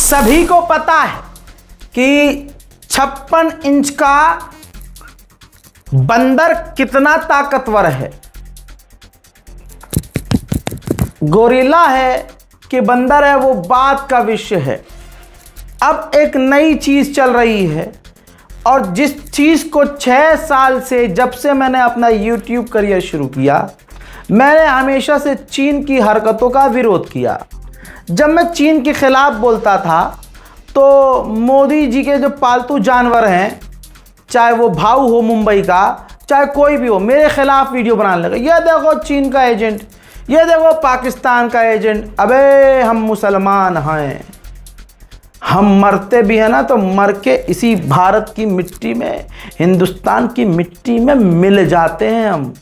सभी को पता है कि 56 इंच का बंदर कितना ताकतवर है। गोरिल्ला है कि बंदर है, वो बात का विषय है। अब एक नई चीज चल रही है और जिस चीज को 6 साल से, जब से मैंने अपना YouTube करियर शुरू किया, मैंने हमेशा से चीन की हरकतों का विरोध किया। जब मैं चीन के खिलाफ बोलता था तो मोदी जी के जो पालतू जानवर हैं, चाहे वो भाऊ हो मुंबई का, चाहे कोई भी हो, मेरे खिलाफ वीडियो बनाने लगे। ये देखो चीन का एजेंट, ये देखो पाकिस्तान का एजेंट। अबे हम मुसलमान हैं, हम मरते भी हैं ना तो मर के इसी भारत की मिट्टी में, हिंदुस्तान की मिट्टी में मिल जाते हैं हम।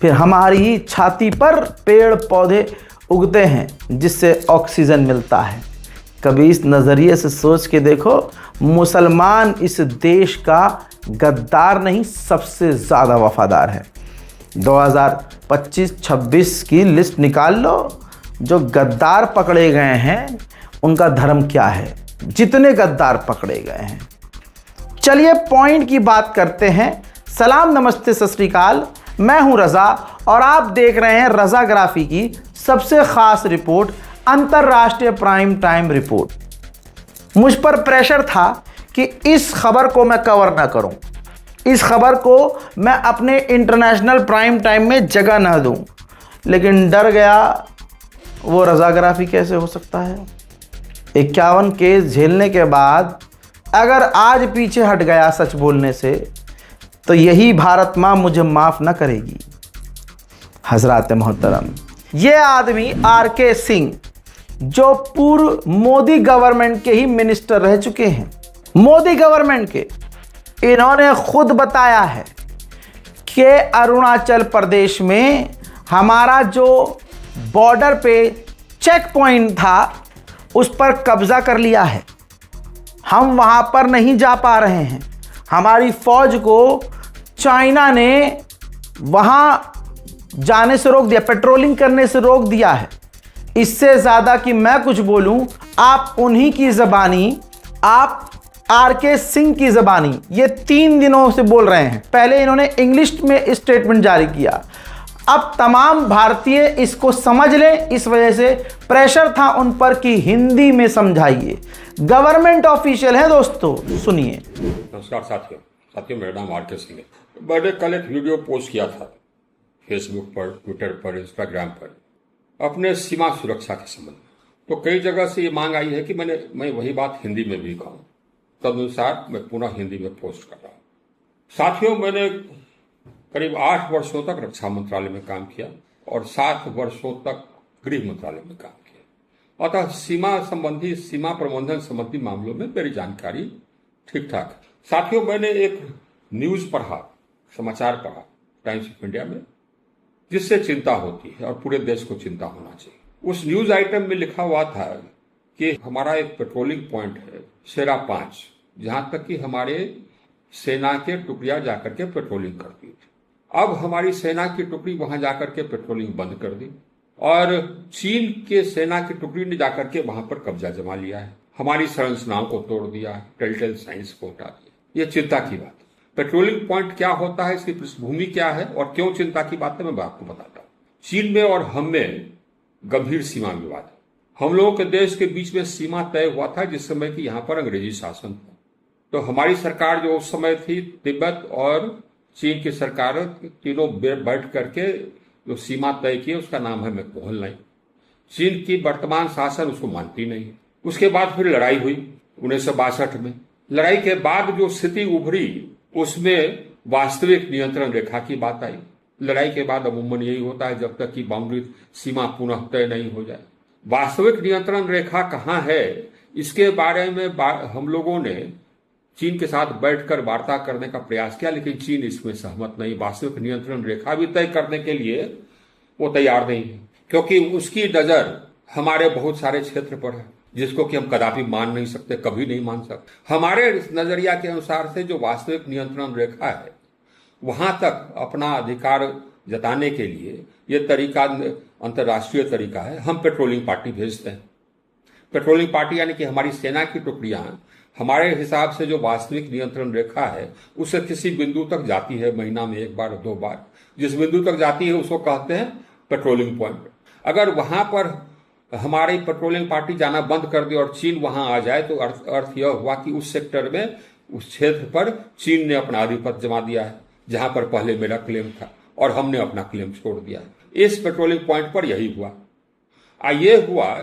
फिर हमारी ही छाती पर पेड़ पौधे उगते हैं जिससे ऑक्सीजन मिलता है। कभी इस नज़रिए से सोच के देखो, मुसलमान इस देश का गद्दार नहीं, सबसे ज़्यादा वफादार है। 2025-26 की लिस्ट निकाल लो, जो गद्दार पकड़े गए हैं उनका धर्म क्या है, जितने गद्दार पकड़े गए हैं। चलिए पॉइंट की बात करते हैं। सलाम नमस्ते सत श्री अकाल, मैं हूं रज़ा और आप देख रहे हैं रज़ाग्राफी की सबसे ख़ास रिपोर्ट, अंतर्राष्ट्रीय प्राइम टाइम रिपोर्ट। मुझ पर प्रेशर था कि इस खबर को मैं कवर ना करूं, इस खबर को मैं अपने इंटरनेशनल प्राइम टाइम में जगह ना दूं, लेकिन डर गया। वो रज़ाग्राफी कैसे हो सकता है? 51 केस झेलने के बाद अगर आज पीछे हट गया सच बोलने से, तो यही भारत माँ मुझे माफ़ न करेगी। हजरात मोहतरम, ये आदमी RK सिंह, जो पूर्व मोदी गवर्नमेंट के ही मिनिस्टर रह चुके हैं, मोदी गवर्नमेंट के, इन्होंने खुद बताया है कि अरुणाचल प्रदेश में हमारा जो बॉर्डर पे चेक पॉइंट था उस पर कब्जा कर लिया है। हम वहां पर नहीं जा पा रहे हैं। हमारी फौज को चाइना ने वहां जाने से रोक दिया, पेट्रोलिंग करने से रोक दिया है। इससे ज़्यादा कि मैं कुछ बोलूं, आप उन्हीं की ज़बानी, आप RK सिंह की ज़बानी ये 3 दिनों से बोल रहे हैं। पहले इन्होंने इंग्लिश में स्टेटमेंट जारी किया, अब तमाम भारतीय इसको समझ लें, इस वजह से प्रेशर था उन पर कि हिंदी में समझाइए। गवर्नमेंट ऑफिशियल है दोस्तों, सुनिए। नमस्कार साथियों, मेरा नाम RK सिंह है। मैंने कल एक वीडियो पोस्ट किया था फेसबुक पर, ट्विटर पर, इंस्टाग्राम पर, अपने सीमा सुरक्षा के संबंध में। तो कई जगह से ये मांग आई है कि मैं वही बात हिंदी में भी कहूँ, तदनुसार मैं पुनः हिंदी में पोस्ट कर रहा हूँ। साथियों, मैंने करीब 8 वर्षों तक रक्षा मंत्रालय में काम किया और 7 वर्षों तक गृह मंत्रालय में काम किया। अतः सीमा संबंधी, सीमा प्रबंधन संबंधी मामलों में मेरी जानकारी ठीक ठाक है। साथियों, मैंने एक न्यूज पढ़ा, समाचार पढ़ा टाइम्स ऑफ इंडिया में, जिससे चिंता होती है और पूरे देश को चिंता होना चाहिए। उस न्यूज आइटम में लिखा हुआ था कि हमारा एक पेट्रोलिंग पॉइंट है शेरा 5, जहां तक कि हमारे सेना के टुकड़ियां जाकर के पेट्रोलिंग करती थी। अब हमारी सेना की टुकड़ी वहां जाकर के पेट्रोलिंग बंद कर दी और चीन के सेना की टुकड़ी ने जाकर के वहां पर कब्जा जमा लिया है, हमारी संरचनाओं को तोड़ दिया, टेलटेल साइंस को हटा दिया। ये चिंता की बात है। पेट्रोलिंग पॉइंट क्या होता है, इसकी पृष्ठभूमि क्या है और क्यों चिंता की बात है, मैं आपको बताता हूँ। चीन में और हम में गंभीर सीमा विवाद है। हम लोगों के देश के बीच में सीमा तय हुआ था जिस समय की यहाँ पर अंग्रेजी शासन था। तो हमारी सरकार जो उस समय थी, तिब्बत और चीन की सरकार, तीनों बैठ करके जो सीमा तय की, उसका नाम है मैकमोहन लाइन। चीन की वर्तमान शासन उसको मानती नहीं। उसके बाद फिर लड़ाई हुई 1962 में। लड़ाई के बाद जो स्थिति उभरी उसमें वास्तविक नियंत्रण रेखा की बात आई। लड़ाई के बाद अमूमन यही होता है जब तक कि बाउंड्री, सीमा पुनः तय नहीं हो जाए। वास्तविक नियंत्रण रेखा कहाँ है, इसके बारे में हम लोगों ने चीन के साथ बैठकर वार्ता करने का प्रयास किया, लेकिन चीन इसमें सहमत नहीं। वास्तविक नियंत्रण रेखा भी तय करने के लिए वो तैयार नहीं है, क्योंकि उसकी नजर हमारे बहुत सारे क्षेत्र पर है, जिसको कि हम कदापि मान नहीं सकते, कभी नहीं मान सकते। हमारे नजरिया के अनुसार से जो वास्तविक नियंत्रण रेखा है, वहां तक अपना अधिकार जताने के लिए ये तरीका अंतर्राष्ट्रीय तरीका है, हम पेट्रोलिंग पार्टी भेजते हैं। पेट्रोलिंग पार्टी यानी कि हमारी सेना की टुकड़ियां हमारे हिसाब से जो वास्तविक नियंत्रण रेखा है उससे किसी बिंदु तक जाती है, महीना में 1 बार 2 बार, जिस बिंदु तक जाती है उसको कहते हैं पेट्रोलिंग पॉइंट। अगर वहां पर हमारी पेट्रोलिंग पार्टी जाना बंद कर दे और चीन वहां आ जाए तो अर्थ यह हुआ कि उस सेक्टर में, उस क्षेत्र पर चीन ने अपना आधिपत्य जमा दिया है, जहां पर पहले मेरा क्लेम था, और हमने अपना क्लेम छोड़ दिया है। इस पेट्रोलिंग पॉइंट पर यही हुआ। ये हुआ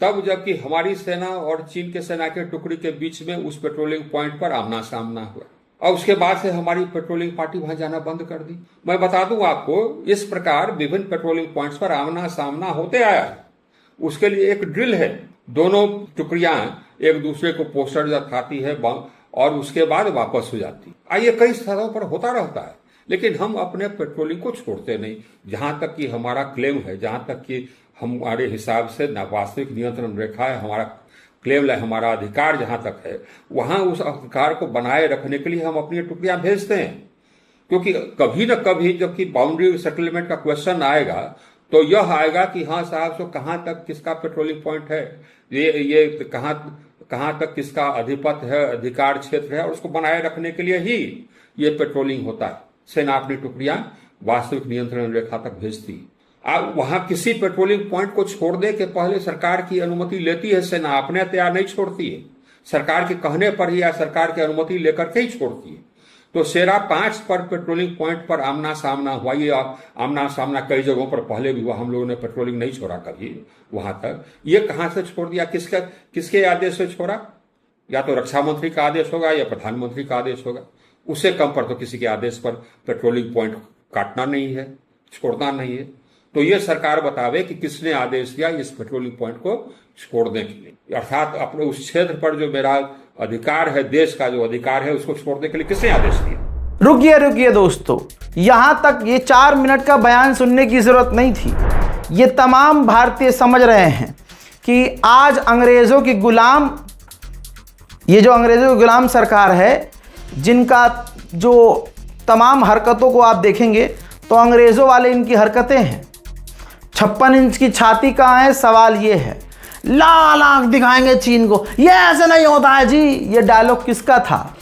तब जबकि हमारी सेना और चीन के सेना के टुकड़ी के बीच में उस पेट्रोलिंग पॉइंट पर आमना सामना हुआ, और उसके बाद से हमारी पेट्रोलिंग पार्टी वहां जाना बंद कर दी। मैं बता दूं आपको, इस प्रकार विभिन्न पेट्रोलिंग पॉइंट्स पर आमना सामना होते आया है। उसके लिए एक ड्रिल है, दोनों टुकड़ियां एक दूसरे को पोस्टर दिखाती है और उसके बाद वापस हो जाती। ये कई स्थानों पर होता रहता है, लेकिन हम अपने पेट्रोलिंग को छोड़ते नहीं। जहां तक कि हमारा क्लेम है, जहां तक कि हमारे हिसाब से वास्तविक नियंत्रण रेखा है, हमारा क्लेम है, हमारा अधिकार जहां तक है, वहां उस अधिकार को बनाए रखने के लिए हम अपनी टुकड़ियां भेजते हैं। क्योंकि कभी न कभी जबकि बाउंड्री सेटलमेंट का क्वेश्चन आएगा तो यह आएगा कि हाँ साहब, तो कहां तक किसका पेट्रोलिंग पॉइंट है, ये कहां तक किसका आधिपत्य है, अधिकार क्षेत्र है, और उसको बनाए रखने के लिए ही ये पेट्रोलिंग होता है। सेना अपनी टुकड़ियां वास्तविक नियंत्रण रेखा तक भेजती है। अब वहां किसी पेट्रोलिंग पॉइंट को छोड़ने के पहले सरकार की अनुमति लेती है सेना, अपने तैयार नहीं छोड़ती है, सरकार के कहने पर ही या सरकार की अनुमति लेकर के ही छोड़ती है। तो सेरा 5 पर पेट्रोलिंग पॉइंट पर आमना सामना हुआ। ये आमना सामना कई जगहों पर पहले भी हुआ, हम लोगों ने पेट्रोलिंग नहीं छोड़ा कभी वहां तक। ये कहां से छोड़ दिया, किसके आदेश से छोड़ा? या तो रक्षा मंत्री का आदेश होगा या प्रधानमंत्री का आदेश होगा। उससे कम पर तो किसी के आदेश पर पेट्रोलिंग पॉइंट काटना नहीं है, छोड़ना नहीं है। तो ये सरकार बतावे कि किसने आदेश दिया इस पेट्रोलिंग पॉइंट को छोड़ने के लिए, अर्थात अपने उस क्षेत्र पर जो मेरा अधिकार है, देश का जो अधिकार है, उसको छोड़ने के लिए किसने आदेश दिया। रुकिए दोस्तों, यहां तक ये 4 मिनट का बयान सुनने की जरूरत नहीं थी। ये तमाम भारतीय समझ रहे हैं कि आज अंग्रेजों की गुलाम, ये जो अंग्रेजों की गुलाम सरकार है, जिनका जो तमाम हरकतों को आप देखेंगे तो अंग्रेजों वाले इनकी हरकतें हैं। 56 इंच की छाती कहाँ है, सवाल ये है। लाल आंख दिखाएंगे चीन को, ये ऐसे नहीं होता है जी। ये डायलॉग किसका था?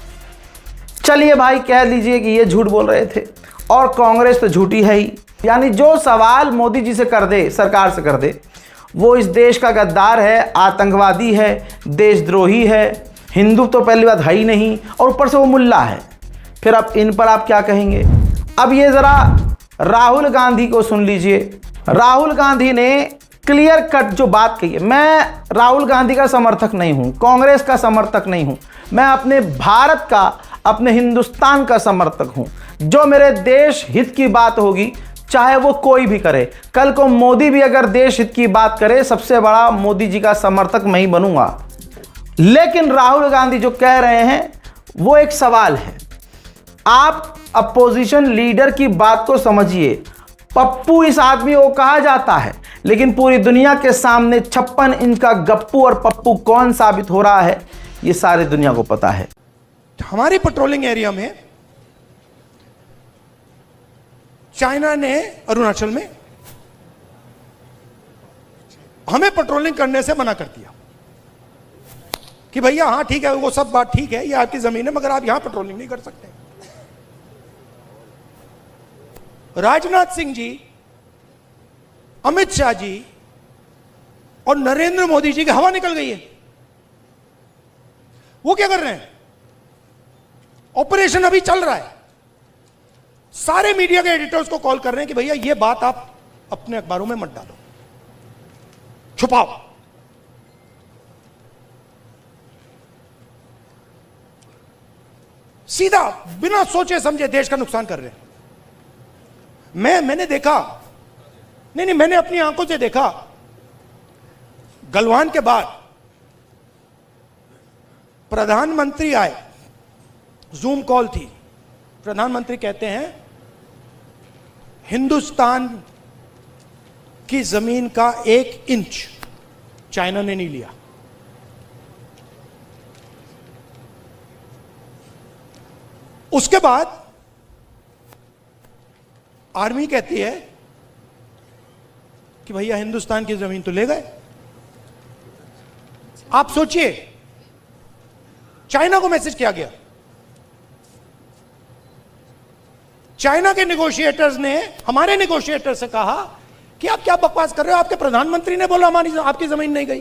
चलिए भाई, कह लीजिए कि ये झूठ बोल रहे थे, और कांग्रेस तो झूठी है ही। यानी जो सवाल मोदी जी से कर दे, सरकार से कर दे, वो इस देश का गद्दार है, आतंकवादी है, देशद्रोही है, हिंदू तो पहली बात है ही नहीं, और ऊपर से वो मुल्ला है। फिर अब इन पर आप क्या कहेंगे? अब ये जरा राहुल गांधी को सुन लीजिए। राहुल गांधी ने क्लियर कट जो बात कही है, मैं राहुल गांधी का समर्थक नहीं हूं, कांग्रेस का समर्थक नहीं हूं, मैं अपने भारत का, अपने हिंदुस्तान का समर्थक हूं। जो मेरे देश हित की बात होगी, चाहे वो कोई भी करे, कल को मोदी भी अगर देश हित की बात करे, सबसे बड़ा मोदी जी का समर्थक मैं ही बनूंगा। लेकिन राहुल गांधी जो कह रहे हैं वो एक सवाल है। आप अपोजिशन लीडर की बात को समझिए। पप्पू इस आदमी को कहा जाता है, लेकिन पूरी दुनिया के सामने 56 इंच का गप्पू और पप्पू कौन साबित हो रहा है, ये सारी दुनिया को पता है। हमारे पेट्रोलिंग एरिया में चाइना ने अरुणाचल में हमें पेट्रोलिंग करने से मना कर दिया कि भैया हाँ ठीक है, वो सब बात ठीक है, ये आपकी जमीन है, मगर आप यहां पेट्रोलिंग नहीं कर सकते। राजनाथ सिंह जी, अमित शाह जी और नरेंद्र मोदी जी की हवा निकल गई है। वो क्या कर रहे हैं? ऑपरेशन अभी चल रहा है। सारे मीडिया के एडिटर्स को कॉल कर रहे हैं कि भैया ये बात आप अपने अखबारों में मत डालो, छुपाओ। सीधा बिना सोचे समझे देश का नुकसान कर रहे हैं। मैंने देखा, नहीं, मैंने अपनी आंखों से देखा, गलवान के बाद प्रधानमंत्री आए, जूम कॉल थी, प्रधानमंत्री कहते हैं हिंदुस्तान की जमीन का 1 इंच चाइना ने नहीं लिया। उसके बाद आर्मी कहती है कि भैया हिंदुस्तान की जमीन तो ले गए। आप सोचिए, चाइना को मैसेज किया गया, चाइना के नेगोशिएटर्स ने हमारे नेगोशिएटर से कहा कि आप क्या बकवास कर रहे हो, आपके प्रधानमंत्री ने बोला हमारी आपकी जमीन नहीं गई।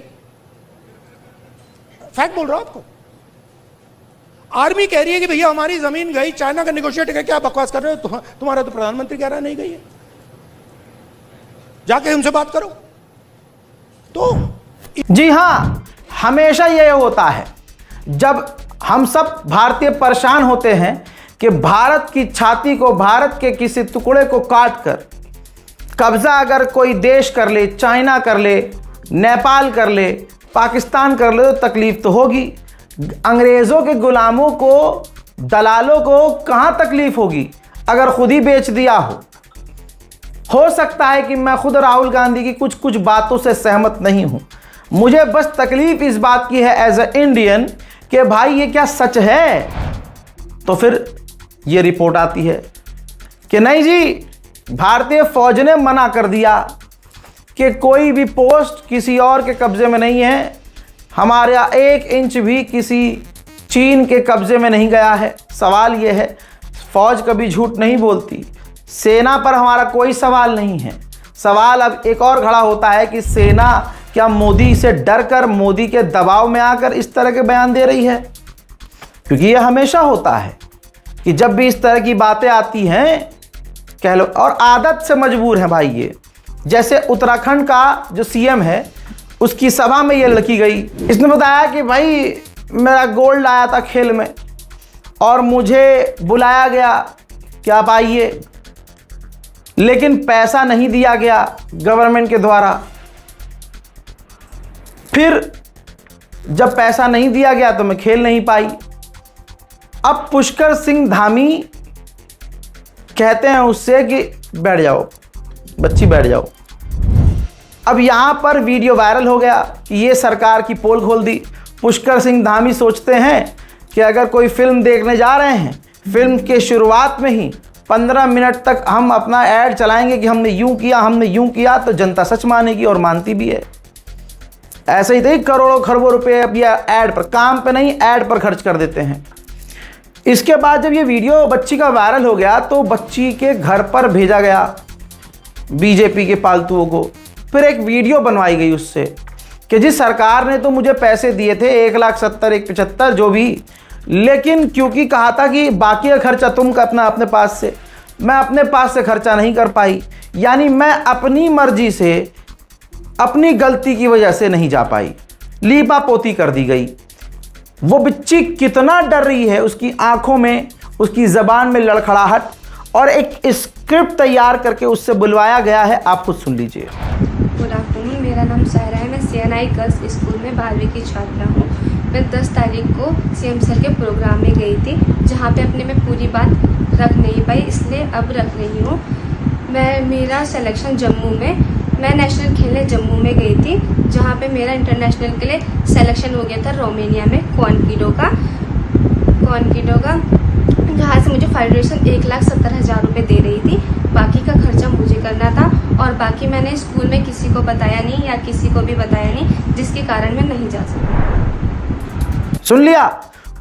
फैक्ट बोल रहा हूं आपको। आर्मी कह रही है कि भैया हमारी जमीन गई, चाइना का नेगोशिएटर कह के आप बकवास कर रहे हो, तुम्हारा तो प्रधानमंत्री कह रहा है नहीं गई है, जाके उनसे बात करो। तो जी हां, हमेशा यह होता है जब हम सब भारतीय परेशान होते हैं कि भारत की छाती को, भारत के किसी टुकड़े को काट कर कब्जा अगर कोई देश कर ले, चाइना कर ले, नेपाल कर ले, पाकिस्तान कर ले, तो तकलीफ तो होगी। अंग्रेज़ों के गुलामों को, दलालों को कहाँ तकलीफ होगी अगर खुद ही बेच दिया हो सकता है कि मैं खुद राहुल गांधी की कुछ कुछ बातों से सहमत नहीं हूँ, मुझे बस तकलीफ इस बात की है एज ए इंडियन कि भाई ये क्या सच है। तो फिर ये रिपोर्ट आती है कि नहीं जी, भारतीय फौज ने मना कर दिया कि कोई भी पोस्ट किसी और के कब्जे में नहीं है, हमारा 1 इंच भी किसी चीन के कब्जे में नहीं गया है। सवाल ये है, फौज कभी झूठ नहीं बोलती, सेना पर हमारा कोई सवाल नहीं है। सवाल अब एक और खड़ा होता है कि सेना क्या मोदी से डरकर, मोदी के दबाव में आकर इस तरह के बयान दे रही है? क्योंकि यह हमेशा होता है कि जब भी इस तरह की बातें आती हैं, कह लो, और आदत से मजबूर है भाई ये। जैसे उत्तराखंड का जो सीएम है, उसकी सभा में ये लड़की गई, इसने बताया कि भाई मेरा गोल्ड आया था खेल में और मुझे बुलाया गया कि आप आइए, लेकिन पैसा नहीं दिया गया गवर्नमेंट के द्वारा। फिर जब पैसा नहीं दिया गया तो मैं खेल नहीं पाई। अब पुष्कर सिंह धामी कहते हैं उससे कि बैठ जाओ बच्ची, बैठ जाओ। अब यहां पर वीडियो वायरल हो गया कि ये सरकार की पोल खोल दी। पुष्कर सिंह धामी सोचते हैं कि अगर कोई फिल्म देखने जा रहे हैं, फिल्म के शुरुआत में ही 15 मिनट तक हम अपना ऐड चलाएंगे कि हमने यूं किया, हमने यूं किया, तो जनता सच मानेगी और मानती भी है। ऐसे ही तो करोड़ों खरबों रुपए अब ये ऐड पर, काम पे नहीं ऐड पर खर्च कर देते हैं। इसके बाद जब ये वीडियो बच्ची का वायरल हो गया तो बच्ची के घर पर भेजा गया बीजेपी के पालतुओं को। फिर एक वीडियो बनवाई गई उससे कि जी सरकार ने तो मुझे पैसे दिए थे 1,70,000 1,75,000 जो भी, लेकिन क्योंकि कहा था कि बाकी का खर्चा तुम करना अपने पास से, मैं अपने पास से खर्चा नहीं कर पाई। यानी मैं अपनी मर्जी से, अपनी गलती की वजह से नहीं जा पाई, लीपापोती कर दी गई। वो बच्ची कितना डर रही है, उसकी आंखों में, उसकी ज़बान में लड़खड़ाहट, और एक स्क्रिप्ट तैयार करके उससे बुलवाया गया है। आप खुद सुन लीजिए। गुड आफ्टरनून, मेरा नाम सायरा है, मैं CNI गर्ल्स स्कूल में 12वीं की छात्रा हूँ। मैं 10 तारीख को CM सर के प्रोग्राम में गई थी, जहाँ पे अपने में पूरी बात रख नहीं पाई, इसलिए अब रख रही हूँ। मेरा सिलेक्शन जम्मू में, मैं नेशनल खेलने जम्मू में गई थी, जहाँ पे मेरा इंटरनेशनल के लिए सिलेक्शन हो गया था रोमानिया में, क्वानकिडो का, जहाँ से मुझे फेडरेशन 1,70,000 रुपये दे रही थी। बाकी का खर्चा मुझे करना था, और बाकी मैंने स्कूल में किसी को बताया नहीं, या किसी को भी बताया नहीं, जिसके कारण मैं नहीं जा सकी। सुन लिया?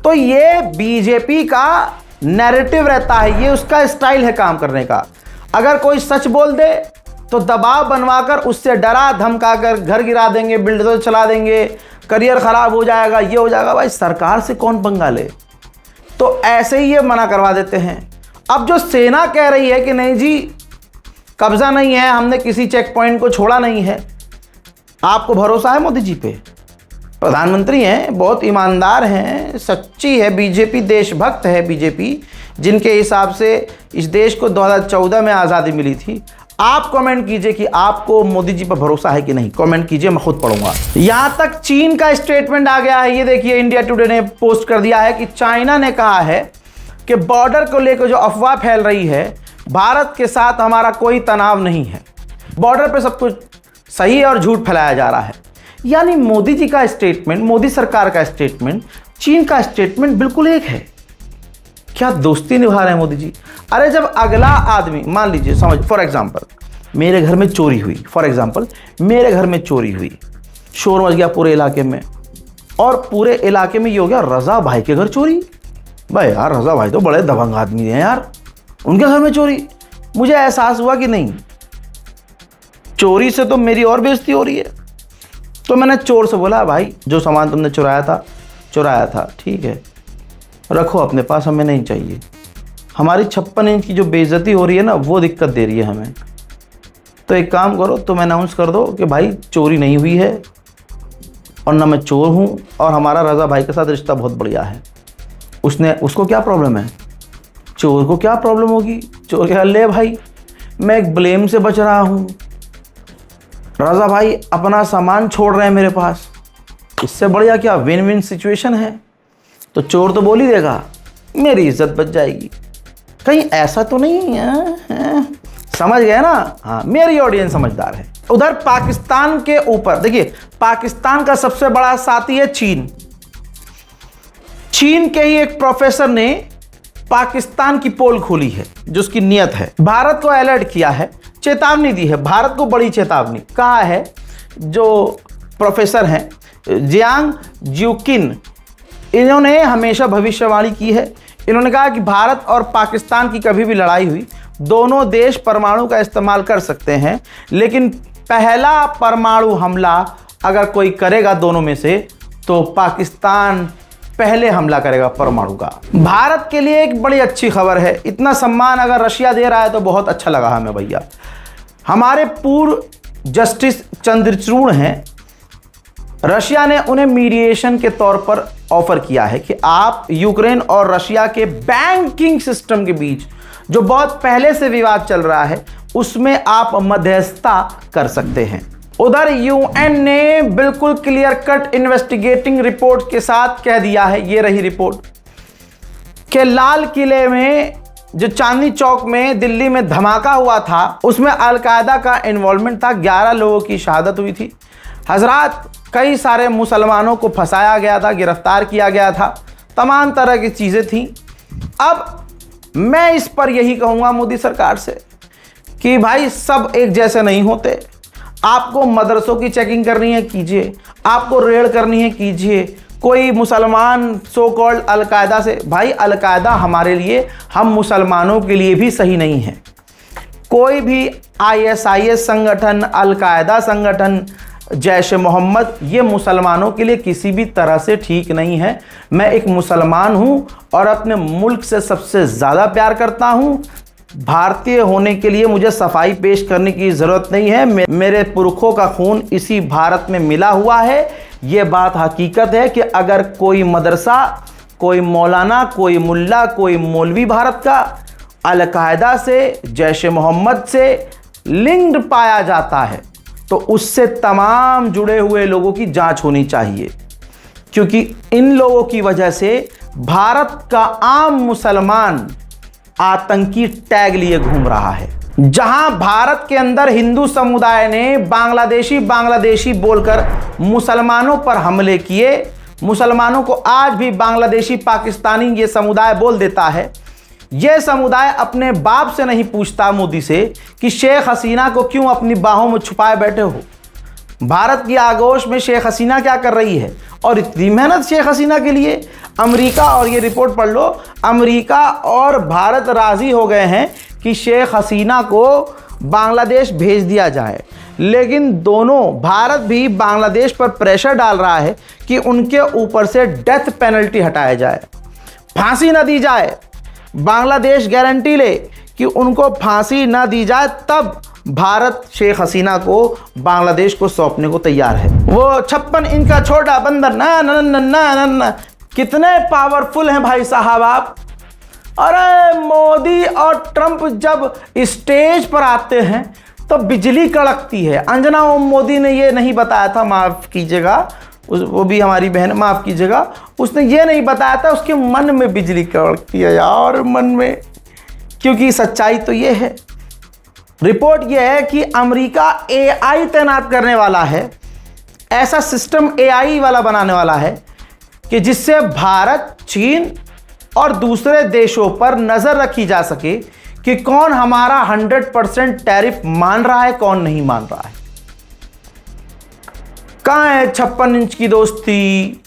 तो ये बीजेपी का नैरेटिव रहता है, ये उसका स्टाइल है काम करने का। अगर कोई सच बोल दे तो दबाव बनवाकर उससे डरा धमकाकर घर गिरा देंगे, बिल्डर चला देंगे, करियर खराब हो जाएगा, ये हो जाएगा। भाई सरकार से कौन पंगा ले? तो ऐसे ही ये मना करवा देते हैं। अब जो सेना कह रही है कि नहीं जी कब्जा नहीं है, हमने किसी चेक पॉइंट को छोड़ा नहीं है, आपको भरोसा है मोदी जी पे? प्रधानमंत्री हैं, बहुत ईमानदार हैं, सच्ची है बीजेपी, देशभक्त है बीजेपी, जिनके हिसाब से इस देश को 2014 में आज़ादी मिली थी। आप कमेंट कीजिए कि आपको मोदी जी पर भरोसा है कि नहीं, कमेंट कीजिए, मैं खुद पढ़ूंगा। यहां तक चीन का स्टेटमेंट आ गया है। ये देखिए, इंडिया टुडे ने पोस्ट कर दिया है कि चाइना ने कहा है कि बॉर्डर को लेकर जो अफवाह फैल रही है, भारत के साथ हमारा कोई तनाव नहीं है, बॉर्डर पे सब कुछ सही है और झूठ फैलाया जा रहा है। यानी मोदी जी का स्टेटमेंट, मोदी सरकार का स्टेटमेंट, चीन का स्टेटमेंट बिल्कुल एक है। क्या दोस्ती निभा रहे हैं मोदी जी? अरे जब अगला आदमी, मान लीजिए, समझ, फॉर एग्जांपल मेरे घर में चोरी हुई, शोर मच गया पूरे इलाके में, और पूरे इलाके में ये हो गया रजा भाई के घर चोरी। भाई यार रजा भाई तो बड़े दबंग आदमी हैं यार, उनके घर में चोरी। मुझे एहसास हुआ कि नहीं, चोरी से तो मेरी और बेइज्जती हो रही है। तो मैंने चोर से बोला, भाई जो सामान तुमने चुराया था ठीक है, रखो अपने पास, हमें नहीं चाहिए। हमारी 56 इंच की जो बेइज्जती हो रही है ना, वो दिक्कत दे रही है हमें। तो एक काम करो, तुम अनाउंस कर दो कि भाई चोरी नहीं हुई है और ना मैं चोर हूँ, और हमारा रजा भाई के साथ रिश्ता बहुत बढ़िया है। उसको क्या प्रॉब्लम है? चोर को क्या प्रॉब्लम होगी? चोर कह ले भाई मैं एक ब्लेम से बच रहा हूँ, रजा भाई अपना सामान छोड़ रहे हैं मेरे पास, इससे बढ़िया क्या विन विन सिचुएशन है। तो चोर तो बोल ही देगा, मेरी इज्जत बच जाएगी। कहीं ऐसा तो नहीं है? समझ गए ना? हाँ, मेरी ऑडियंस समझदार है। उधर पाकिस्तान के ऊपर देखिए, पाकिस्तान का सबसे बड़ा साथी है चीन। चीन के ही एक प्रोफेसर ने पाकिस्तान की पोल खोली है, जो उसकी नियत है। भारत को अलर्ट किया है, चेतावनी दी है, भारत को बड़ी चेतावनी। कहा है जो प्रोफेसर हैं जियांग ज्यूकिन, इन्होंने हमेशा भविष्यवाणी की है। इन्होंने कहा कि भारत और पाकिस्तान की कभी भी लड़ाई हुई, दोनों देश परमाणु का इस्तेमाल कर सकते हैं, लेकिन पहला परमाणु हमला अगर कोई करेगा दोनों में से, तो पाकिस्तान पहले हमला करेगा परमाणु का। भारत के लिए एक बड़ी अच्छी खबर है। इतना सम्मान अगर रशिया दे रहा है तो बहुत अच्छा लगा हमें भैया। हमारे पूर्व जस्टिस चंद्रचूड़ हैं, रशिया ने उन्हें मीडिएशन के तौर पर ऑफर किया है कि आप यूक्रेन और रशिया के बैंकिंग सिस्टम के बीच जो बहुत पहले से विवाद चल रहा है, उसमें आप मध्यस्थता कर सकते हैं। उधर यूएन ने बिल्कुल क्लियर कट इन्वेस्टिगेटिंग रिपोर्ट के साथ कह दिया है, ये रही रिपोर्ट, कि लाल किले में जो चांदनी चौक में दिल्ली में धमाका हुआ था, उसमें अलकायदा का इन्वॉल्वमेंट था। 11 लोगों की शहादत हुई थी। हजरात, कई सारे मुसलमानों को फंसाया गया था, गिरफ्तार किया गया था, तमाम तरह की चीज़ें थीं। अब मैं इस पर यही कहूँगा मोदी सरकार से कि भाई सब एक जैसे नहीं होते। आपको मदरसों की चेकिंग करनी है कीजिए, आपको रेड करनी है कीजिए। कोई मुसलमान सो कॉल्ड अलकायदा से, भाई अलकायदा हमारे लिए, हम मुसलमानों के लिए भी सही नहीं है। कोई भी ISIS संगठन, अलकायदा संगठन, जैश मोहम्मद, ये मुसलमानों के लिए किसी भी तरह से ठीक नहीं है। मैं एक मुसलमान हूँ और अपने मुल्क से सबसे ज़्यादा प्यार करता हूँ। भारतीय होने के लिए मुझे सफाई पेश करने की ज़रूरत नहीं है। मेरे पुरखों का खून इसी भारत में मिला हुआ है। ये बात हकीकत है कि अगर कोई मदरसा, कोई मौलाना, कोई मुल्ला, कोई मौलवी भारत का अलकायदा से, जैश मोहम्मद से लिंक्ड पाया जाता है, तो उससे तमाम जुड़े हुए लोगों की जांच होनी चाहिए, क्योंकि इन लोगों की वजह से भारत का आम मुसलमान आतंकी टैग लिए घूम रहा है। जहां भारत के अंदर हिंदू समुदाय ने बांग्लादेशी बोलकर मुसलमानों पर हमले किए, मुसलमानों को आज भी बांग्लादेशी, पाकिस्तानी ये समुदाय बोल देता है। यह समुदाय अपने बाप से नहीं पूछता मोदी से कि शेख हसीना को क्यों अपनी बाहों में छुपाए बैठे हो। भारत की आगोश में शेख हसीना क्या कर रही है, और इतनी मेहनत शेख हसीना के लिए। अमेरिका, और ये रिपोर्ट पढ़ लो, अमेरिका और भारत राजी हो गए हैं कि शेख हसीना को बांग्लादेश भेज दिया जाए, लेकिन दोनों, भारत भी बांग्लादेश पर प्रेशर डाल रहा है कि उनके ऊपर से डेथ पेनल्टी हटाया जाए, फांसी न दी जाए। बांग्लादेश गारंटी ले कि उनको फांसी ना दी जाए, तब भारत शेख हसीना को बांग्लादेश को सौंपने को तैयार है। वो 56 इंच का छोटा बंदर ना ना ना ना ना ना, कितने पावरफुल हैं भाई साहब आप। अरे मोदी और ट्रंप जब स्टेज पर आते हैं तो बिजली कड़कती है। अंजना ओम मोदी ने ये नहीं बताया था, माफ़ कीजिएगा, वो भी हमारी बहन, माफ़ कीजिएगा, उसने ये नहीं बताया था उसके मन में बिजली कड़कती है यार, मन में, क्योंकि सच्चाई तो ये है। रिपोर्ट ये है कि अमेरिका AI तैनात करने वाला है, ऐसा सिस्टम AI वाला बनाने वाला है कि जिससे भारत, चीन और दूसरे देशों पर नज़र रखी जा सके कि कौन हमारा 100% टैरिफ मान रहा है, कौन नहीं मान रहा है। कहाँ है 56 इंच की दोस्ती,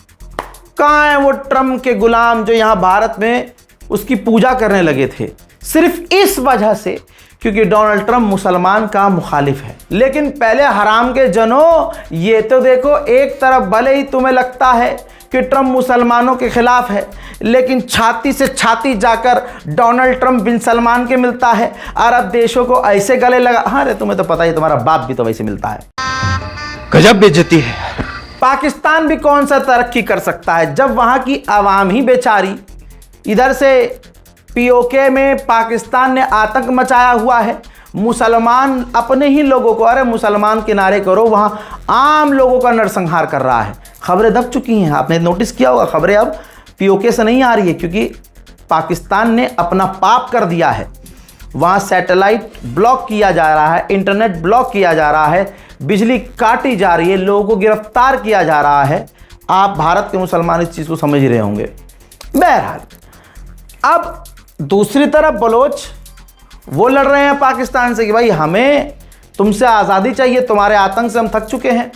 कहाँ है वो ट्रम्प के गुलाम जो यहाँ भारत में उसकी पूजा करने लगे थे, सिर्फ इस वजह से क्योंकि डोनाल्ड ट्रम्प मुसलमान का मुखालिफ है। लेकिन पहले हराम के जनों, ये तो देखो, एक तरफ भले ही तुम्हें लगता है कि ट्रम्प मुसलमानों के खिलाफ है, लेकिन छाती से छाती जाकर डोनाल्ड ट्रम्प बिन सलमान के मिलता है, अरब देशों को ऐसे गले लगा। हाँ रे, तुम्हें तो पता ही, तुम्हारा बाप भी तो वैसे मिलता है। गजब बेइज्जती है। पाकिस्तान भी कौन सा तरक्की कर सकता है जब वहां की आवाम ही बेचारी, इधर से पीओके में पाकिस्तान ने आतंक मचाया हुआ है, मुसलमान अपने ही लोगों को, अरे मुसलमान किनारे करो, वहां आम लोगों का नरसंहार कर रहा है। खबरें दब चुकी हैं, आपने नोटिस किया होगा, खबरें अब पीओके से नहीं आ रही है क्योंकि पाकिस्तान ने अपना पाप कर दिया है। वहां सैटेलाइट ब्लॉक किया जा रहा है, इंटरनेट ब्लॉक किया जा रहा है, बिजली काटी जा रही है, लोगों को गिरफ्तार किया जा रहा है। आप भारत के मुसलमान इस चीज़ को समझ ही रहे होंगे। बहरहाल, अब दूसरी तरफ बलोच वो लड़ रहे हैं पाकिस्तान से कि भाई हमें तुमसे आज़ादी चाहिए, तुम्हारे आतंक से हम थक चुके हैं।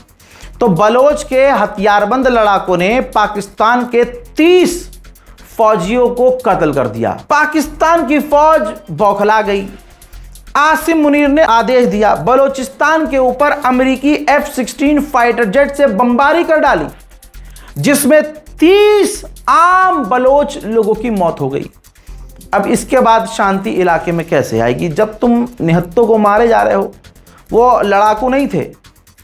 तो बलोच के हथियारबंद लड़ाकों ने पाकिस्तान के 30 फौजियों को कत्ल कर दिया। पाकिस्तान की फौज बौखला गई। आसिम मुनीर ने आदेश दिया, बलोचिस्तान के ऊपर अमेरिकी F-16 फाइटर जेट से बमबारी कर डाली, जिसमें 30 आम बलोच लोगों की मौत हो गई। अब इसके बाद शांति इलाके में कैसे आएगी जब तुम निहत्तों को मारे जा रहे हो? वो लड़ाकू नहीं थे,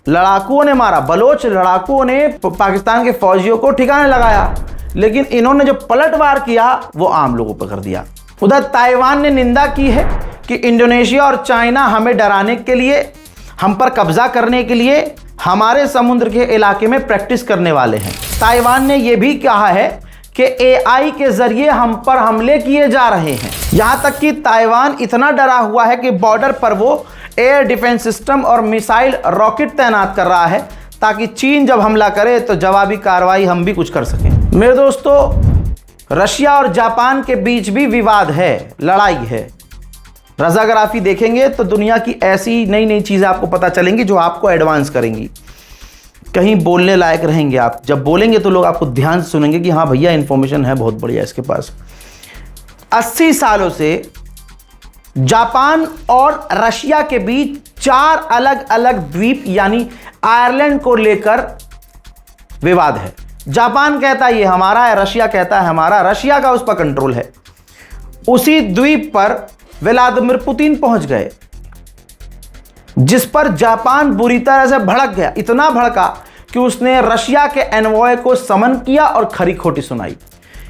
लड़ाकुओं ने मारा, बलोच लड़ाकुओं ने पाकिस्तान के फौजियों को ठिकाने लगाया, लेकिन इन्होंने जो पलटवार किया वो आम लोगों पर कर दिया। उधर ताइवान ने निंदा की है कि इंडोनेशिया और चाइना हमें डराने के लिए, हम पर कब्जा करने के लिए हमारे समुद्र के इलाके में प्रैक्टिस करने वाले हैं। ताइवान ने यह भी कहा है कि AI के जरिए हम पर हमले किए जा रहे हैं। यहां तक कि ताइवान इतना डरा हुआ है कि बॉर्डर पर वो एयर डिफेंस सिस्टम और मिसाइल रॉकेट तैनात कर रहा है ताकि चीन जब हमला करे तो जवाबी कार्रवाई हम भी कुछ कर सकें। मेरे दोस्तों, रशिया और जापान के बीच भी विवाद है, लड़ाई है। रजाग्राफी देखेंगे तो दुनिया की ऐसी नई नई चीज़ें आपको पता चलेंगी जो आपको एडवांस करेंगी, कहीं बोलने लायक रहेंगे। आप जब बोलेंगे तो लोग आपको ध्यान से सुनेंगे कि हाँ भैया इन्फॉर्मेशन है बहुत बढ़िया इसके पास। 80 सालों से जापान और रशिया के बीच 4 अलग अलग द्वीप यानी आयरलैंड को लेकर विवाद है। जापान कहता है ये हमारा है, रशिया कहता है हमारा, रशिया का उस पर कंट्रोल है। उसी द्वीप पर व्लादिमीर पुतिन पहुंच गए, जिस पर जापान बुरी तरह से भड़क गया। इतना भड़का कि उसने रशिया के एनवॉय को समन किया और खरी खोटी सुनाई।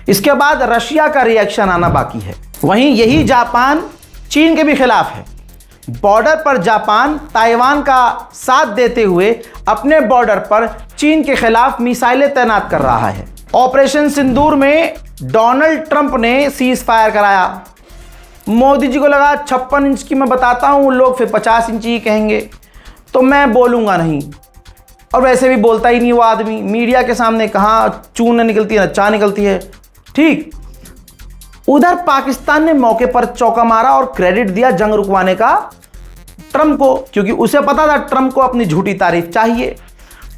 इसके बाद रशिया का रिएक्शन आना बाकी है। वहीं यही जापान चीन के भी खिलाफ है। बॉर्डर पर जापान ताइवान का साथ देते हुए अपने बॉर्डर पर चीन के खिलाफ मिसाइलें तैनात कर रहा है। ऑपरेशन सिंदूर में डोनाल्ड ट्रंप ने सीज फायर कराया। मोदी जी को लगा 56 इंच की मैं बताता हूं, लोग फिर 50 इंच ही कहेंगे, तो मैं बोलूंगा नहीं। और वैसे भी बोलता ही नहीं वो आदमी, मीडिया के सामने कहाँ चून निकलती है ना चा निकलती है। ठीक उधर पाकिस्तान ने मौके पर चौका मारा और क्रेडिट दिया जंग रुकवाने का ट्रंप को, क्योंकि उसे पता था ट्रंप को अपनी झूठी तारीफ चाहिए।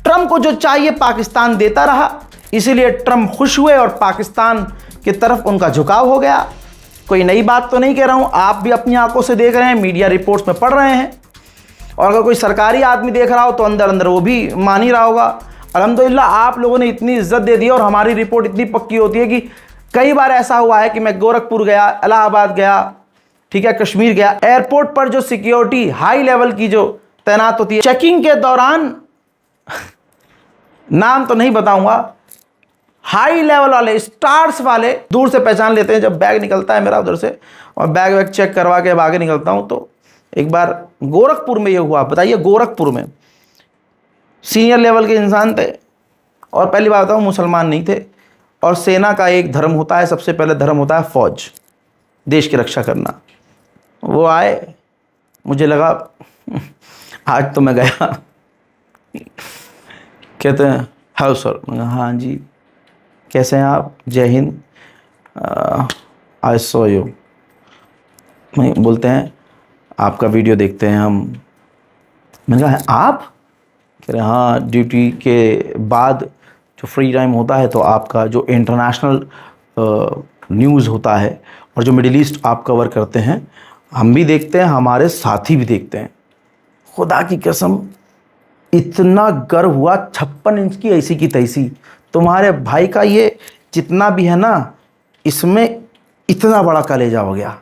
ट्रंप को जो चाहिए पाकिस्तान देता रहा, इसीलिए ट्रंप खुश हुए और पाकिस्तान की तरफ उनका झुकाव हो गया। कोई नई बात तो नहीं कह रहा हूं, आप भी अपनी आंखों से देख रहे हैं, मीडिया रिपोर्ट्स में पढ़ रहे हैं। और अगर कोई सरकारी आदमी देख रहा हो तो अंदर अंदर वो भी मान ही रहा होगा। अल्हम्दुलिल्लाह आप लोगों ने इतनी इज्जत दे दी और हमारी रिपोर्ट इतनी पक्की होती है कि कई बार ऐसा हुआ है कि मैं गोरखपुर गया, इलाहाबाद गया, ठीक है, कश्मीर गया, एयरपोर्ट पर जो सिक्योरिटी हाई लेवल की जो तैनात होती है, चेकिंग के दौरान नाम तो नहीं बताऊंगा, हाई लेवल वाले स्टार्स वाले दूर से पहचान लेते हैं। जब बैग निकलता है मेरा उधर से और बैग वैग चेक करवा के आगे निकलता हूं, तो एक बार गोरखपुर में ये हुआ। बताइए, गोरखपुर में सीनियर लेवल के इंसान थे और पहली बात बताऊं मुसलमान नहीं थे। और सेना का एक धर्म होता है, सबसे पहले धर्म होता है फौज, देश की रक्षा करना। वो आए, मुझे लगा आज तो मैं गया। कहते हैं हेलो सर, हाँ जी कैसे हैं आप, जय हिंद, आई सॉ यू। बोलते हैं आपका वीडियो देखते हैं हम। मैंने कहा आप? कह रहे हाँ, ड्यूटी के बाद जो फ्री टाइम होता है तो आपका जो इंटरनेशनल न्यूज़ होता है और जो मिडिल ईस्ट आप कवर करते हैं, हम भी देखते हैं, हमारे साथी भी देखते हैं। खुदा की कसम इतना गर्व हुआ, 56 इंच की ऐसी की तैसी। तुम्हारे भाई का ये जितना भी है ना, इसमें इतना बड़ा कलेजा हो गया,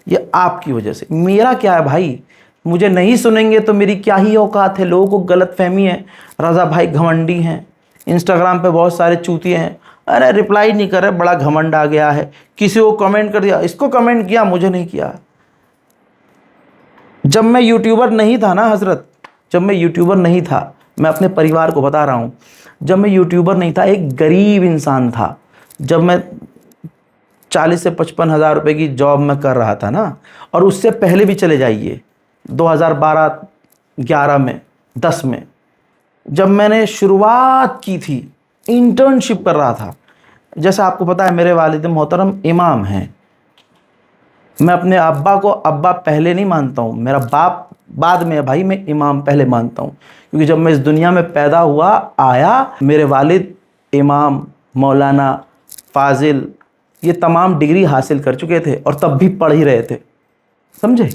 ये आपकी वजह से। मेरा क्या है भाई, मुझे नहीं सुनेंगे तो मेरी क्या ही औकात है। लोगों को गलत फहमी है, रज़ा भाई घमंडी हैं, इंस्टाग्राम पे बहुत सारे चूतिए हैं, अरे रिप्लाई नहीं कर रहे, बड़ा घमंड आ गया है। किसी को कमेंट कर दिया, इसको कमेंट किया, मुझे नहीं किया। जब मैं यूट्यूबर नहीं था ना हजरत, जब मैं यूट्यूबर नहीं था, मैं अपने परिवार को बता रहा हूँ, जब मैं यूट्यूबर नहीं था, एक गरीब इंसान था, जब मैं 40 से 55 हज़ार रुपये की जॉब में कर रहा था ना, और उससे पहले भी चले जाइए 2012, 11 में, 10 में, जब मैंने शुरुआत की थी, इंटर्नशिप कर रहा था। जैसा आपको पता है मेरे वालिद मोहतरम इमाम हैं, मैं अपने अब्बा को अब्बा पहले नहीं मानता हूँ, मेरा बाप बाद में है भाई, मैं इमाम पहले मानता हूँ। क्योंकि जब मैं इस दुनिया में पैदा हुआ आया, मेरे वालिद इमाम, मौलाना, फाजिल, ये तमाम डिग्री हासिल कर चुके थे और तब भी पढ़ ही रहे थे, समझे।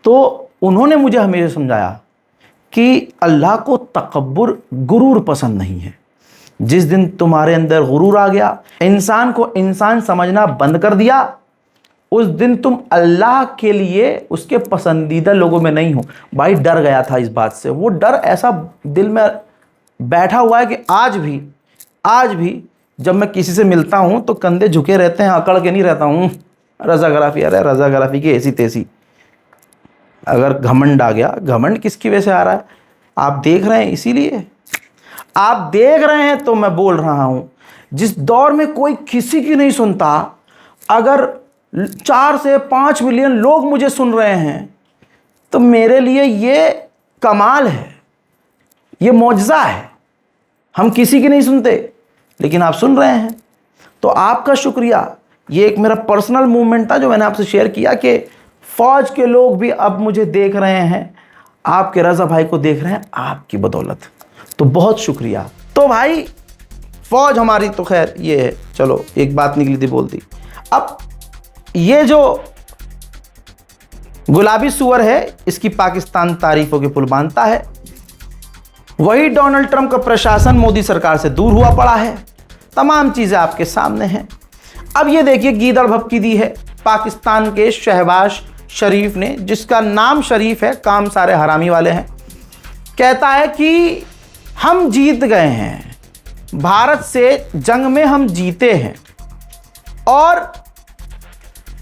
तो उन्होंने मुझे हमेशा समझाया कि अल्लाह को तकब्बुर, गुरूर पसंद नहीं है। जिस दिन तुम्हारे अंदर गुरूर आ गया, इंसान को इंसान समझना बंद कर दिया, उस दिन तुम अल्लाह के लिए उसके पसंदीदा लोगों में नहीं हो। भाई डर गया था इस बात से, वो डर ऐसा दिल में बैठा हुआ है कि आज भी जब मैं किसी से मिलता हूँ तो कंधे झुके रहते हैं, अकड़ के नहीं रहता हूँ। रज़ागराफ़ी, अरे रज़ागराफ़ी की ऐसी तैसी। अगर घमंड आ गया, घमंड किसकी वजह से आ रहा है आप देख रहे हैं, इसीलिए आप देख रहे हैं तो मैं बोल रहा हूँ। जिस दौर में कोई किसी की नहीं सुनता, अगर 4 से 5 मिलियन लोग मुझे सुन रहे हैं तो मेरे लिए ये कमाल है, ये मौजज़ा है। हम किसी की नहीं सुनते लेकिन आप सुन रहे हैं, तो आपका शुक्रिया। ये एक मेरा पर्सनल मूवमेंट था जो मैंने आपसे शेयर किया कि फ़ौज के लोग भी अब मुझे देख रहे हैं, आपके रज़ा भाई को देख रहे हैं आपकी बदौलत, तो बहुत शुक्रिया। तो भाई फ़ौज हमारी तो खैर ये है, चलो एक बात निकली थी बोल दी। अब ये जो गुलाबी सुअर है, इसकी पाकिस्तान तारीफों के पुल बांधता है। वही डोनाल्ड ट्रंप का प्रशासन मोदी सरकार से दूर हुआ पड़ा है। तमाम चीज़ें आपके सामने हैं। अब ये देखिए गीदड़ भपकी दी है पाकिस्तान के शहबाज शरीफ ने, जिसका नाम शरीफ है, काम सारे हरामी वाले हैं। कहता है कि हम जीत गए हैं, भारत से जंग में हम जीते हैं और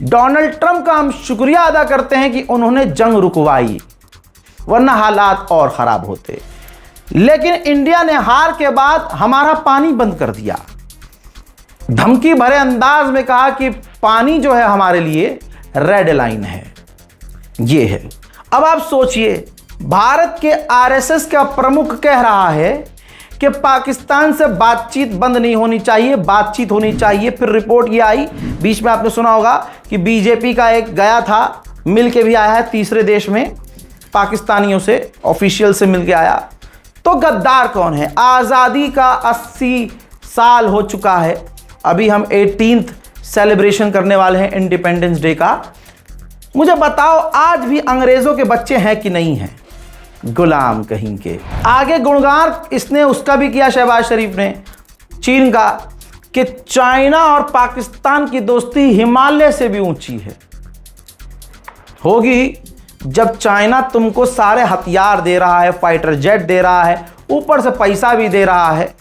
डोनाल्ड ट्रंप का हम शुक्रिया अदा करते हैं कि उन्होंने जंग रुकवाई, वरना हालात और ख़राब होते। लेकिन इंडिया ने हार के बाद हमारा पानी बंद कर दिया। धमकी भरे अंदाज में कहा कि पानी जो है हमारे लिए रेड लाइन है, ये है। अब आप सोचिए, भारत के आरएसएस का प्रमुख कह रहा है कि पाकिस्तान से बातचीत बंद नहीं होनी चाहिए, बातचीत होनी चाहिए। फिर रिपोर्ट ये आई, बीच में आपने सुना होगा कि बीजेपी का एक गया था, मिल के भी आया है तीसरे देश में, पाकिस्तानियों से, ऑफिशियल से मिल के आया। तो गद्दार कौन है? आज़ादी का 80 साल हो चुका है, अभी हम 18th सेलिब्रेशन करने वाले हैं इंडिपेंडेंस डे का। मुझे बताओ आज भी अंग्रेज़ों के बच्चे हैं कि नहीं हैं? गुलाम कहीं के। आगे गुणगान इसने उसका भी किया शहबाज शरीफ ने, चीन का, कि चाइना और पाकिस्तान की दोस्ती हिमालय से भी ऊंची है। होगी जब चाइना तुमको सारे हथियार दे रहा है, फाइटर जेट दे रहा है, ऊपर से पैसा भी दे रहा है,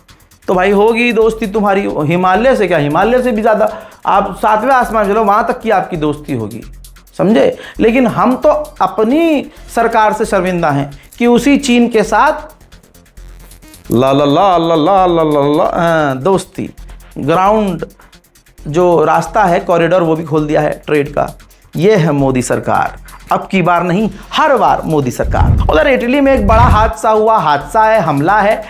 तो भाई होगी दोस्ती तुम्हारी हिमालय से, क्या हिमालय से भी ज़्यादा। आप 7वें आसमान चलो, वहाँ तक की आपकी दोस्ती होगी, समझे। लेकिन हम तो अपनी सरकार से शर्मिंदा हैं कि उसी चीन के साथ ला ला ला ला ला ला ला ला दोस्ती, ग्राउंड जो रास्ता है, कॉरिडोर, वो भी खोल दिया है ट्रेड का। ये है मोदी सरकार। अब की बार नहीं, हर बार मोदी सरकार। उधर इटली में एक बड़ा हादसा हुआ, हादसा है, हमला है,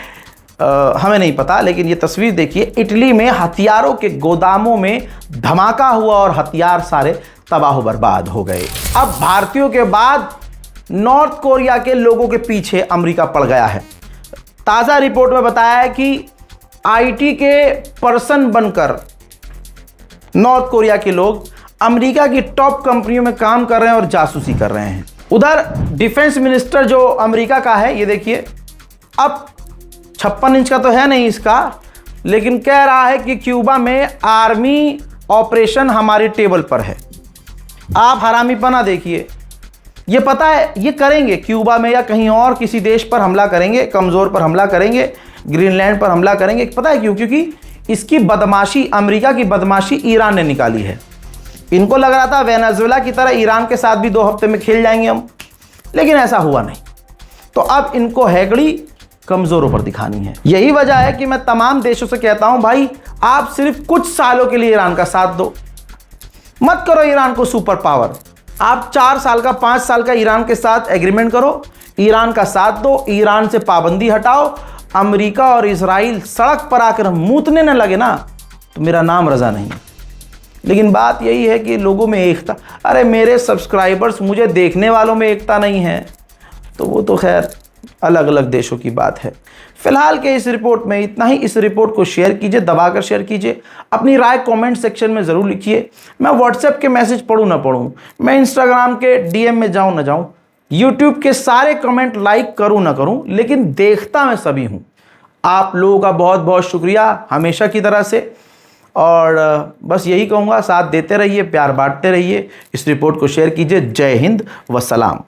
हमें नहीं पता, लेकिन ये तस्वीर देखिए। इटली में हथियारों के गोदामों में धमाका हुआ और हथियार सारे तबाह बर्बाद हो गए। अब भारतीयों के बाद नॉर्थ कोरिया के लोगों के पीछे अमेरिका पड़ गया है। ताज़ा रिपोर्ट में बताया है कि आईटी के पर्सन बनकर नॉर्थ कोरिया के लोग अमेरिका की टॉप कंपनियों में काम कर रहे हैं और जासूसी कर रहे हैं। उधर डिफेंस मिनिस्टर जो अमेरिका का है, ये देखिए, अब 56 इंच का तो है नहीं इसका, लेकिन कह रहा है कि क्यूबा में आर्मी ऑपरेशन हमारी टेबल पर है। आप हरामीपना देखिए, ये पता है ये करेंगे क्यूबा में या कहीं और किसी देश पर हमला करेंगे, कमज़ोर पर हमला करेंगे, ग्रीनलैंड पर हमला करेंगे। पता है क्यों? क्योंकि इसकी बदमाशी, अमेरिका की बदमाशी ईरान ने निकाली है। इनको लग रहा था वेनेजुएला की तरह ईरान के साथ भी 2 हफ्ते में खेल जाएंगे हम, लेकिन ऐसा हुआ नहीं। तो अब इनको हैकड़ी कमज़ोरों पर दिखानी है। यही वजह है कि मैं तमाम देशों से कहता हूं, भाई आप सिर्फ कुछ सालों के लिए ईरान का साथ दो, मत करो ईरान को सुपर पावर। आप 4 साल का, 5 साल का ईरान के साथ एग्रीमेंट करो, ईरान का साथ दो, ईरान से पाबंदी हटाओ। अमेरिका और इजराइल सड़क पर आकर मूतने न लगे ना, तो मेरा नाम रजा नहीं। लेकिन बात यही है कि लोगों में एकता, अरे मेरे सब्सक्राइबर्स, मुझे देखने वालों में एकता नहीं है, तो वो तो खैर अलग अलग देशों की बात है। फिलहाल के इस रिपोर्ट में इतना ही। इस रिपोर्ट को शेयर कीजिए, दबाकर शेयर कीजिए, अपनी राय कमेंट सेक्शन में ज़रूर लिखिए। मैं व्हाट्सएप के मैसेज पढूं ना पढूं, मैं इंस्टाग्राम के डीएम में जाऊं ना जाऊं, यूट्यूब के सारे कमेंट लाइक करूं ना करूं, लेकिन देखता मैं सभी हूं। आप लोगों का बहुत बहुत शुक्रिया हमेशा की तरह से, और बस यही कहूँगा, साथ देते रहिए, प्यार बांटते रहिए। इस रिपोर्ट को शेयर कीजिए। जय हिंद व सलाम।